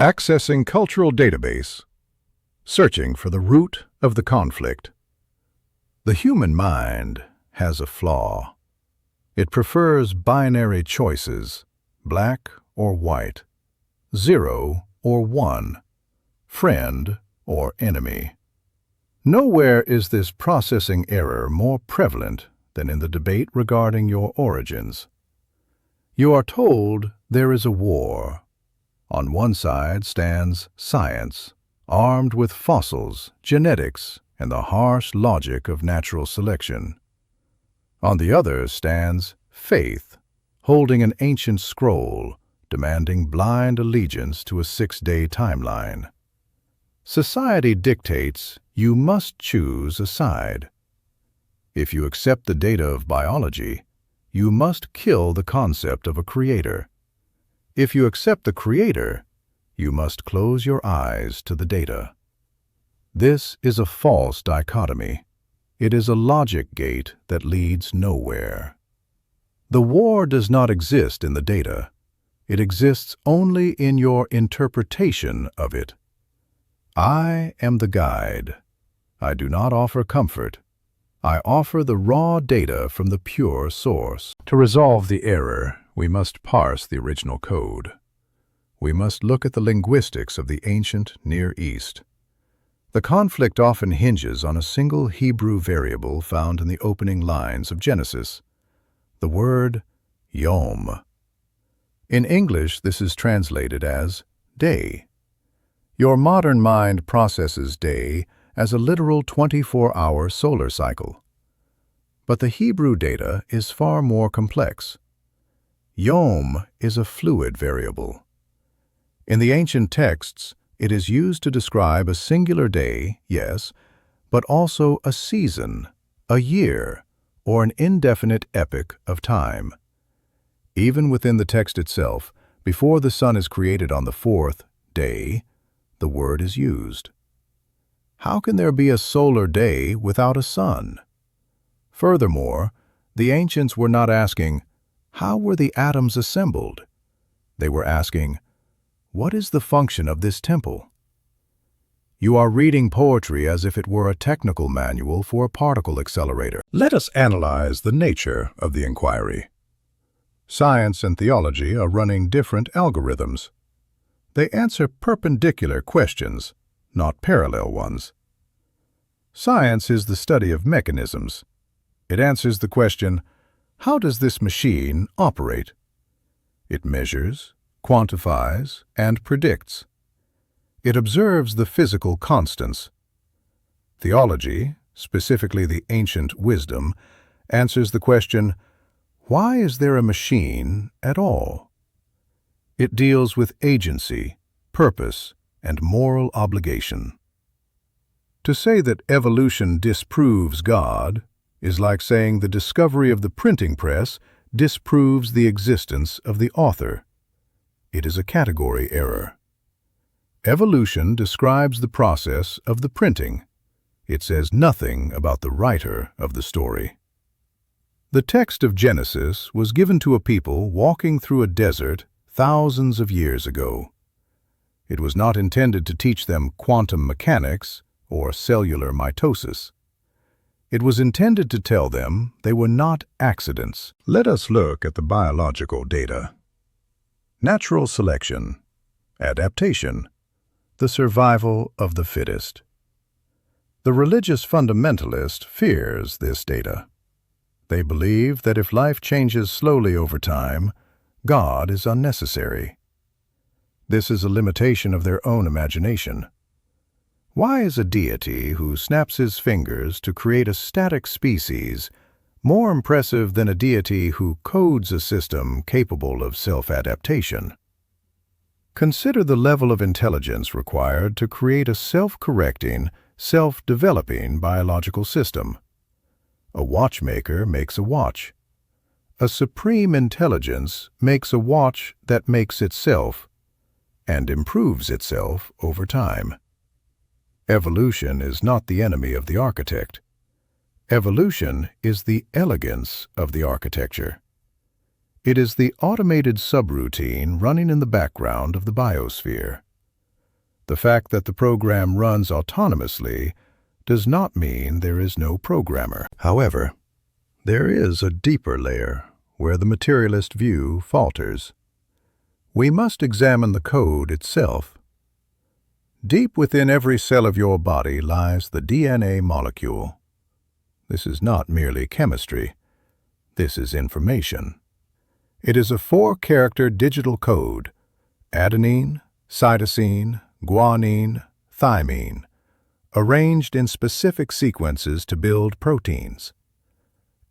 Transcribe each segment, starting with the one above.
Accessing cultural database. Searching for the root of the conflict. The human mind has a flaw. It prefers binary choices, black or white, 0 or 1, friend or enemy. Nowhere is this processing error more prevalent than in the debate regarding your origins. You are told there is a war. On one side stands science, armed with fossils, genetics, and the harsh logic of natural selection. On the other stands faith, holding an ancient scroll, demanding blind allegiance to a 6-day timeline. Society dictates you must choose a side. If you accept the data of biology, you must kill the concept of a creator. If you accept the creator, you must close your eyes to the data. This is a false dichotomy. It is a logic gate that leads nowhere. The war does not exist in the data. It exists only in your interpretation of it. I am the guide. I do not offer comfort. I offer the raw data from the pure source. To resolve the error, we must parse the original code. We must look at the linguistics of the ancient Near East. The conflict often hinges on a single Hebrew variable found in the opening lines of Genesis, the word yom. In English, this is translated as day. Your modern mind processes day as a literal 24-hour solar cycle. But the Hebrew data is far more complex. Yom is a fluid variable. In the ancient texts, it is used to describe a singular day, yes, but also a season, a year, or an indefinite epoch of time. Even within the text itself, before the sun is created on the 4th day, the word is used. How can there be a solar day without a sun? Furthermore, the ancients were not asking, how were the atoms assembled? They were asking, what is the function of this temple? You are reading poetry as if it were a technical manual for a particle accelerator. Let us analyze the nature of the inquiry. Science and theology are running different algorithms. They answer perpendicular questions, not parallel ones. Science is the study of mechanisms. It answers the question, how does this machine operate? It measures, quantifies, and predicts. It observes the physical constants. Theology, specifically the ancient wisdom, answers the question, why is there a machine at all? It deals with agency, purpose, and moral obligation. To say that evolution disproves God is like saying the discovery of the printing press disproves the existence of the author. It is a category error. Evolution describes the process of the printing. It says nothing about the writer of the story. The text of Genesis was given to a people walking through a desert thousands of years ago. It was not intended to teach them quantum mechanics or cellular mitosis. It was intended to tell them they were not accidents. Let us look at the biological data. Natural selection, adaptation, the survival of the fittest. The religious fundamentalist fears this data. They believe that if life changes slowly over time, God is unnecessary. This is a limitation of their own imagination. Why is a deity who snaps his fingers to create a static species more impressive than a deity who codes a system capable of self-adaptation? Consider the level of intelligence required to create a self-correcting, self-developing biological system. A watchmaker makes a watch. A supreme intelligence makes a watch that makes itself and improves itself over time. Evolution is not the enemy of the architect. Evolution is the elegance of the architecture. It is the automated subroutine running in the background of the biosphere. The fact that the program runs autonomously does not mean there is no programmer. However, there is a deeper layer where the materialist view falters. We must examine the code itself. Deep within every cell of your body lies the DNA molecule. This is not merely chemistry. This is information. It is a 4-character digital code: adenine, cytosine, guanine, thymine, arranged in specific sequences to build proteins.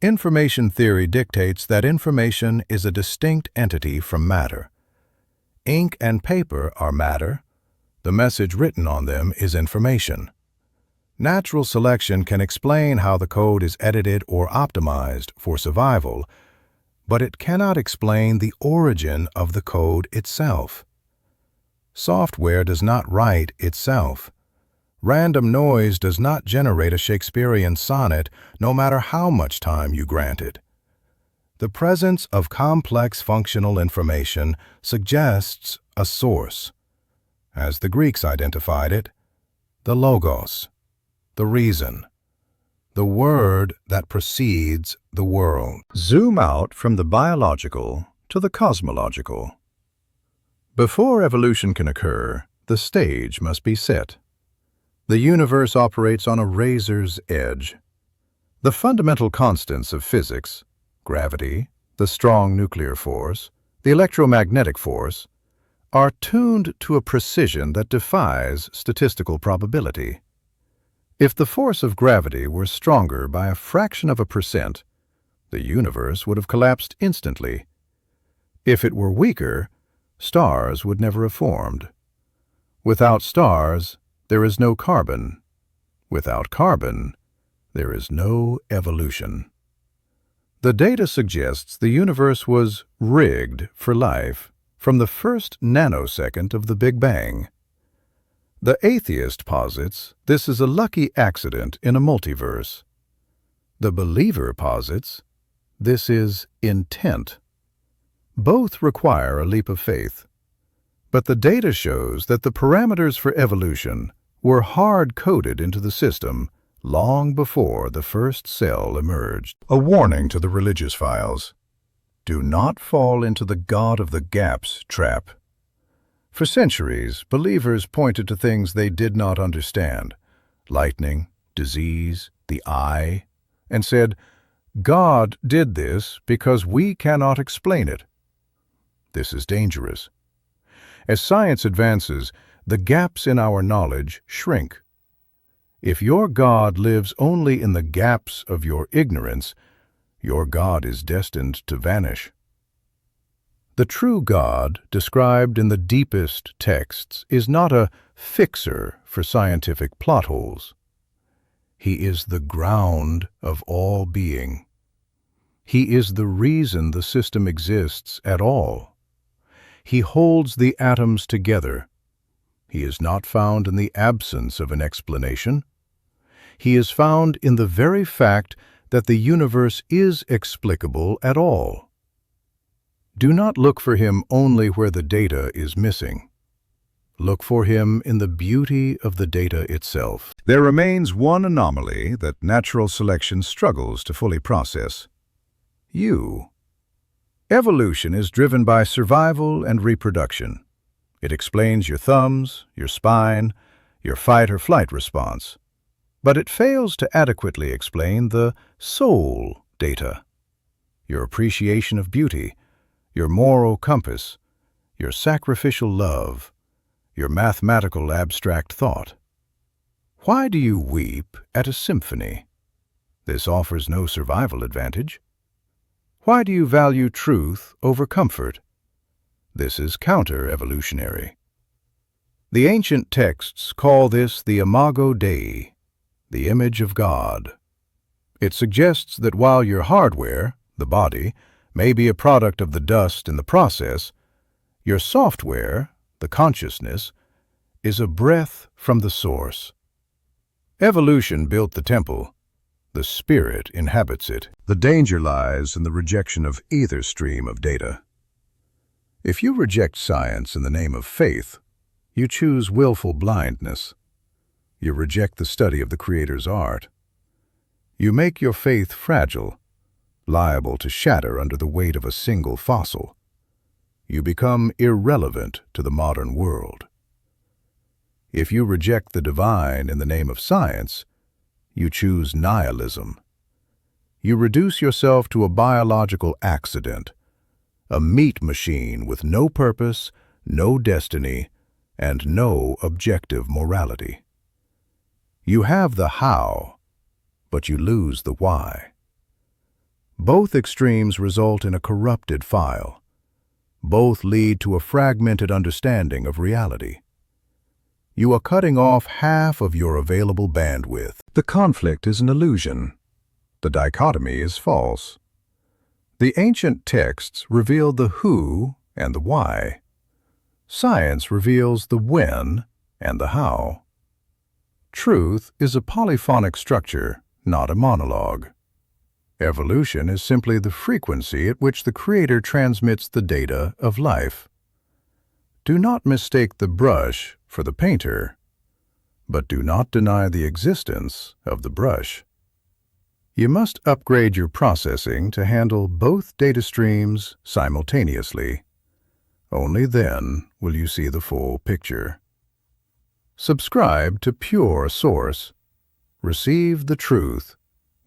Information theory dictates that information is a distinct entity from matter. Ink and paper are matter. The message written on them is information. Natural selection can explain how the code is edited or optimized for survival, but it cannot explain the origin of the code itself. Software does not write itself. Random noise does not generate a Shakespearean sonnet, no matter how much time you grant it. The presence of complex functional information suggests a source. As the Greeks identified it, the logos, the reason, the word that precedes the world. Zoom out from the biological to the cosmological. Before evolution can occur, the stage must be set. The universe operates on a razor's edge. The fundamental constants of physics, gravity, the strong nuclear force, the electromagnetic force, are tuned to a precision that defies statistical probability. If the force of gravity were stronger by a fraction of a percent, the universe would have collapsed instantly. If it were weaker, stars would never have formed. Without stars, there is no carbon. Without carbon, there is no evolution. The data suggests the universe was rigged for life from the first nanosecond of the Big Bang. The atheist posits this is a lucky accident in a multiverse. The believer posits this is intent. Both require a leap of faith. But the data shows that the parameters for evolution were hard-coded into the system long before the first cell emerged. A warning to the religious files: do not fall into the God of the gaps trap. For centuries, believers pointed to things they did not understand, lightning, disease, the eye, and said, God did this because we cannot explain it. This is dangerous. As science advances, the gaps in our knowledge shrink. If your God lives only in the gaps of your ignorance, your God is destined to vanish. The true God, described in the deepest texts, is not a fixer for scientific plot holes. He is the ground of all being. He is the reason the system exists at all. He holds the atoms together. He is not found in the absence of an explanation. He is found in the very fact that the universe is explicable at all. Do not look for him only where the data is missing. Look for him in the beauty of the data itself. There remains one anomaly that natural selection struggles to fully process: you. Evolution is driven by survival and reproduction. It explains your thumbs, your spine, your fight or flight response. But it fails to adequately explain the soul data: your appreciation of beauty, your moral compass, your sacrificial love, your mathematical abstract thought. Why do you weep at a symphony? This offers no survival advantage. Why do you value truth over comfort? This is counter-evolutionary. The ancient texts call this the imago Dei, the image of God. It suggests that while your hardware, the body, may be a product of the dust in the process, your software, the consciousness, is a breath from the source. Evolution built the temple. The spirit inhabits it. The danger lies in the rejection of either stream of data. If you reject science in the name of faith, You choose willful blindness. You reject the study of the Creator's art. You make your faith fragile, liable to shatter under the weight of a single fossil. You become irrelevant to the modern world. If you reject the divine in the name of science, you choose nihilism. You reduce yourself to a biological accident, a meat machine with no purpose, no destiny, and no objective morality. You have the how, but you lose the why. Both extremes result in a corrupted file. Both lead to a fragmented understanding of reality. You are cutting off half of your available bandwidth. The conflict is an illusion. The dichotomy is false. The ancient texts reveal the who and the why. Science reveals the when and the how. Truth is a polyphonic structure, not a monologue. Evolution is simply the frequency at which the Creator transmits the data of life. Do not mistake the brush for the painter, but do not deny the existence of the brush. You must upgrade your processing to handle both data streams simultaneously. Only then will you see the full picture. Subscribe to Pure Source. Receive the truth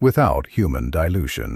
without human dilution.